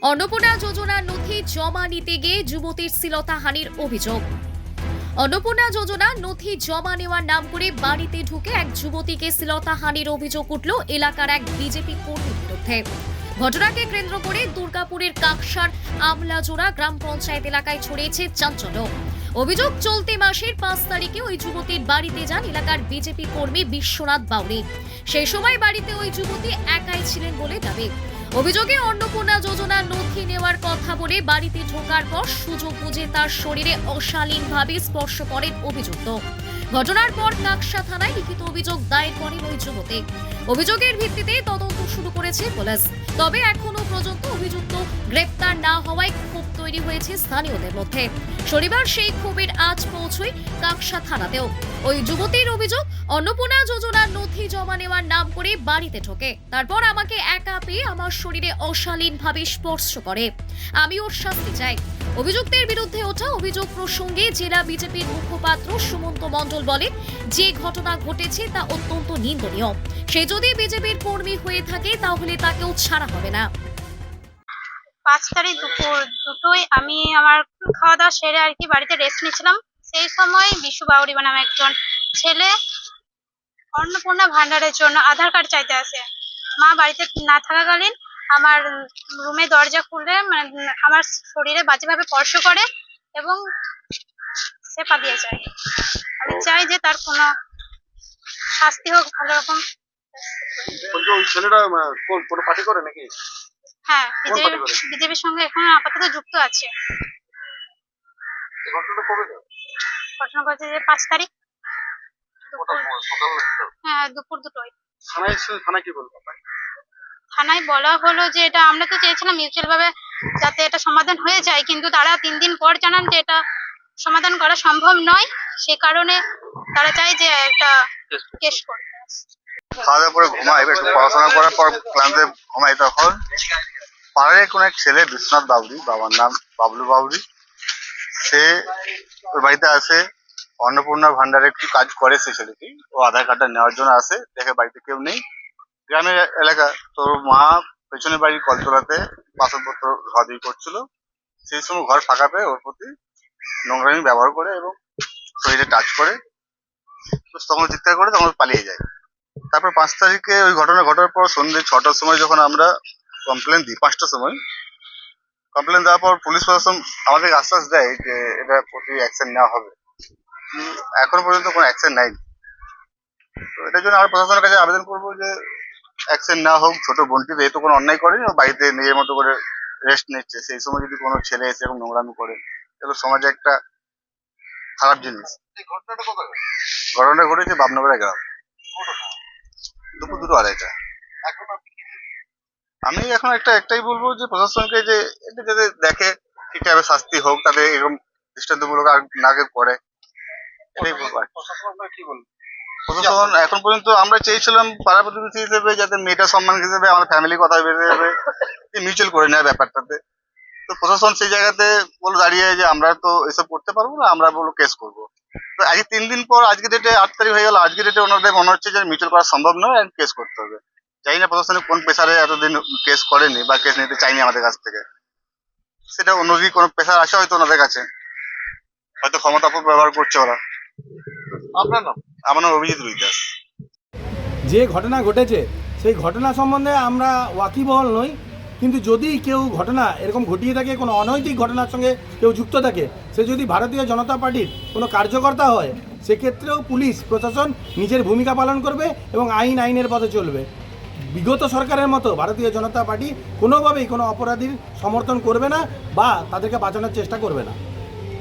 অন্নপূর্ণা যোজনার নথি জমা নিতে গিয়ে যুবতীর শ্লীলতাহানির অভিযোগ। অন্নপূর্ণা যোজনার নথি জমা নেওয়ার নাম করে বাড়িতে ঢুকে এক যুবতীকে শ্লীলতাহানির অভিযোগ উঠল এলাকার এক বিজেপি কর্মীর বিরুদ্ধে। ঘটনাকে কেন্দ্র করে দুর্গাপুরের কাকসার আমলাজোড়া গ্রাম পঞ্চায়েত এলাকায় ছড়িয়েছে চাঞ্চল্য। অভিযোগ, চলতি মাসের 5 তারিখে ওই যুবতীর বাড়িতে যান এলাকার বিজেপি কর্মী বিশ্বনাথ বাউরি। সেই সময় বাড়িতে ওই যুবতী একাই ছিলেন বলে দাবি। অভিযোগে অন্নপূর্ণা যোজনার নথি নেওয়ার কথা বলে বাড়িতে ঢোকার পর সুযোগ বুঝে তার শরীরে অশালীনভাবে স্পর্শ করেন অভিযুক্ত। ঘটনার পর কাকসা থানায় লিখিত অভিযোগ দায়ের করেন ওই যুবতী। অভিযোগের ভিত্তিতে তদন্ত শুরু করেছে পুলিশ। তবে এখনো পর্যন্ত অভিযুক্ত গ্রেপ্তার না হওয়ায় ক্ষোভ তৈরি হয়েছে স্থানীয়দের মধ্যে। শনিবার সেই ক্ষোভের আজ পৌঁছয় কাকসা থানাতেও। ওই যুবতীর অভিযোগ, অন্নপূর্ণা যোজনার নথি জমা নেওয়ার নাম করে বাড়িতে ঢোকে, তারপর আমাকে একা পেয়ে আমার শরীরে অশালীনভাবে স্পর্শ করে। আমি ওর শাস্তি চাই। অভিযুক্তের বিরুদ্ধে ওঠা অভিযোগ প্রসঙ্গে জেলা বিজেপির মুখপাত্র সুমন্ত মণ্ডল বলেন, যে ঘটনা ঘটেছে তা অত্যন্ত নিন্দনীয়। সে যদি বিজেপির কর্মী হয়ে থাকে তাহলে তাকেও ছাড়া হবে না। 5 তারিখ দুপুর 2টোয় আমি আমার খাওয়া দাওয়া সেরে আর কি বাড়িতে রেস্ট নিচ্ছিলাম। সেই সময় বিশু বাউরি নামে একজন ছেলে অন্নপূর্ণা ভান্ডারের জন্য আধার কার্ড চাইতে আসে। মা বাড়িতে না থাকাকালীন আমার রুমে দরজা খুলে আমার শরীরে বাজেভাবে স্পর্শ করে এবং সে পালিয়ে যায়। আমি চাই যে তার কোনো শাস্তি হোক ভালো রকম। ওই ছেলেটা কোন পার্টি করে নাকি? হ্যাঁ, কোন পার্টি করে? বিজেপির সঙ্গে এখন আপাতত যুক্ত আছে। এই ঘটনাটা কবে ঘটে? ঘটনা ঘটেছে যে 5 তারিখ সকালবেলা? হ্যাঁ, দুপুর 2টোয়। থানায় কি বলবো? থানায় বলা হলো যে এটা আমরা তো চেয়েছিলাম মিউচুয়াল ভাবে যাতে এটা সমাধান হয়ে যায়, কিন্তু তারা 3 দিন পর জানান যে এটা সমাধান করা সম্ভব নয়। সে কারণে তারা চায় যে একটা কেস করতে। খাওয়া দাওয়া করে ঘুমাই, একটু পড়াশোনা করার পর ক্লান্তে ঘুমাই, তখন পাড়ার কোন এক ছেলে বিশ্বনাথ বাউরি, বাবার নাম বাবলু বাউরি, সে ওর বাড়িতে আসে। অন্নপূর্ণা ভান্ডারে একটু কাজ করে সে ছেলেটি। ও আধার কার্ডটা নেওয়ার জন্য আসে, দেখে বাড়িতে কেউ নেই, গ্রামের এলাকা। তোর মা পেছনের বাড়ির কলতলাতে বাসনপত্র ধোয়াধুয়ি করছিল। সেই সময় ঘর ফাঁকা পেয়ে ওর প্রতি নোংরামি ব্যবহার করে এবং শরীরে টাচ করে, তখন চিৎকার করে তখন পালিয়ে যায়। তারপর 5 তারিখে ওই ঘটনা ঘটার পর সন্ধ্যে 6টার সময় যখন আমরা কমপ্লেন দিই, 5টার সময় কমপ্লেন দেওয়ার পর পুলিশ প্রশাসন আমাদের আশ্বাস দেয় যে এটা প্রতি অ্যাকশন নেওয়া হবে। এখনো পর্যন্ত কোনো অ্যাকশন নেয়নি। তো এটার জন্য আমরা প্রশাসনের কাছে আবেদন করবো যে অ্যাকশন না হোক। ছোট বোনটি যেহেতু কোনো অন্যায় করেনি, ও বাড়িতে নিজের মতো করে রেস্ট নিচ্ছে, সেই সময় যদি কোনো ছেলে এসে এবং নোংরামি করে, এগুলো সমাজে একটা খারাপ জিনিস। এই ঘটনাটা কবে ঘটে? ঘটনাটা ঘটেছে বাবনগরা গ্রাম, দুপুর 2:30। এখন আপনি কি আমি এখন একটাই বলবো যে প্রশাসনকে যে এটা যাতে দেখে ঠিকভাবে শাস্তি হোক, তাদের এরকম দৃষ্টান্তমূলক আর না কেউ করে, এটাই বলবো। প্রশাসন আপনার কি বলবে? প্রশাসন এখন পর্যন্ত আমরা চেয়েছিলাম পাড়া প্রতিবেশী হিসেবে যাতে মেয়েটার সম্মান হিসেবে আমাদের ফ্যামিলি কথা ভেবে ভেবে মিউচুয়াল করে নেয় ব্যাপারটাতে। তো প্রশাসন সেই জায়গাতে বলে দাঁড়িয়ে যে আমরা তো এসব করতে পারবো না, আমরা বলবো কেস করবো। তো আজকে 3 দিন পর, আজকে ডেটে 8 তারিখ হয়ে গেল, আজকে ডেটে ওনাদের মনে হচ্ছে যে মিউচুয়াল করা সম্ভব নয়, কেস করতে হবে। জানি না প্রশাসনের কোন প্রেসারে এতদিন কেস করেনি বা কেস নিতে চাইনি আমাদের কাছ থেকে। সেটা অন্য যদি কোনো প্রেসার আসে হয়তো ওনাদের কাছে, হয়তো ক্ষমতা ব্যবহার করছে ওরা। আপনার নাম? আমার নাম অভিজিৎ রুইদাস। যে ঘটনা ঘটেছে সেই ঘটনা সম্বন্ধে আমরা ওয়াকিবহাল নই, কিন্তু যদি কেউ ঘটনা এরকম ঘটিয়ে থাকে, কোনো অনৈতিক ঘটনার সঙ্গে কেউ যুক্ত থাকে, সে যদি ভারতীয় জনতা পার্টির কোনো কার্যকর্তা হয়, সেক্ষেত্রেও পুলিশ প্রশাসন নিজের ভূমিকা পালন করবে এবং আইনের পথে চলবে। বিগত সরকারের মতো ভারতীয় জনতা পার্টি কোনোভাবেই কোনো অপরাধীর সমর্থন করবে না বা তাদেরকে বাঁচানোর চেষ্টা করবে না।